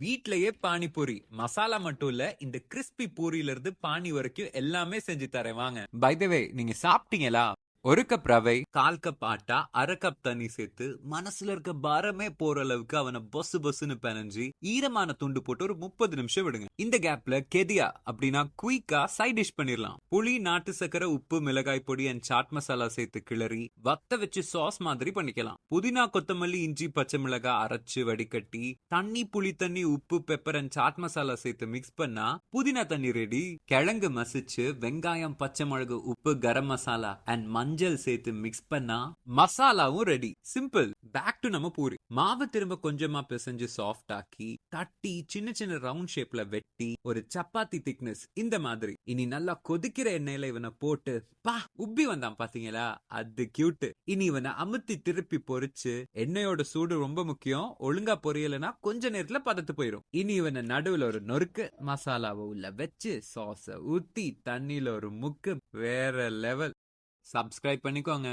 வீட்லயே பானிபூரி மசாலா மட்டும் இல்ல, இந்த கிறிஸ்பி பூரியில இருந்து பானி வரைக்கும் எல்லாமே செஞ்சு தரேன் வாங்க. பை த வே, நீங்க சாப்பிட்டீங்களா? ஒரு கப் ரவை, 1/4 கப் ஆட்டா, 1/2 கப் தண்ணி சேர்த்து மனசுல இருக்க பாரமே போற அளவுக்கு அவனை பொசு பொசுன்னு பெனஞ்சு ஈரமான துண்டு போட்டு ஒரு 30 நிமிஷம் விடுங்க. இந்த கேப்ல கெதியா அப்படின்னா குயிக்கா சைட் டிஷ் பண்ணிடலாம். புளி, நாட்டு சக்கரை, உப்பு, மிளகாய் பொடி அண்ட் சாட் மசாலா சேர்த்து கிளறி வத்த வச்சு சாஸ் மாதிரி பண்ணிக்கலாம். புதினா, கொத்தமல்லி, இஞ்சி, பச்சை மிளகாய் அரைச்சு வடிகட்டி தண்ணி, புளி தண்ணி, உப்பு, பெப்பர் அண்ட் சாட் மசாலா சேர்த்து மிக்ஸ் பண்ணா புதினா தண்ணி ரெடி. கிழங்கு மசிச்சு வெங்காயம், பச்சை மிளகு, உப்பு, கரம் மசாலா அண்ட் மஞ்சள் சேர்த்து மிக்ஸ் பண்ணா மசாலாவும் ரெடி. சிம்பிள். பேக் டு நம்ம பூரி. மாவு திரும்ப கொஞ்சமா பிசைஞ்சு சாஃப்ட் ஆக்கி தட்டி சின்ன சின்ன ரவுண்ட் ஷேப்ல வெட்டி ஒரு சப்பாத்தி திக்னஸ் இந்த மாதிரி. இனி நல்லா கொதிக்கிற எண்ணெயில இவனை போட்டு உப்பி வந்தான் பாத்தீங்களா, அது கியூட். இனி இவனை அமுத்தி திருப்பி பொரிச்சு, எண்ணெயோட சூடு ரொம்ப முக்கியம், ஒழுங்கா பொரியலனா கொஞ்ச நேரத்துல பதத்து போயிடும். இனி இவனை நடுவுல ஒரு நொறுக்கு மசாலாவை உள்ள வச்சு சாஸ ஊத்தி தண்ணியில ஒரு முக்கு, வேற லெவல். சப்ஸ்கிரைப் பண்ணிக்கோங்க.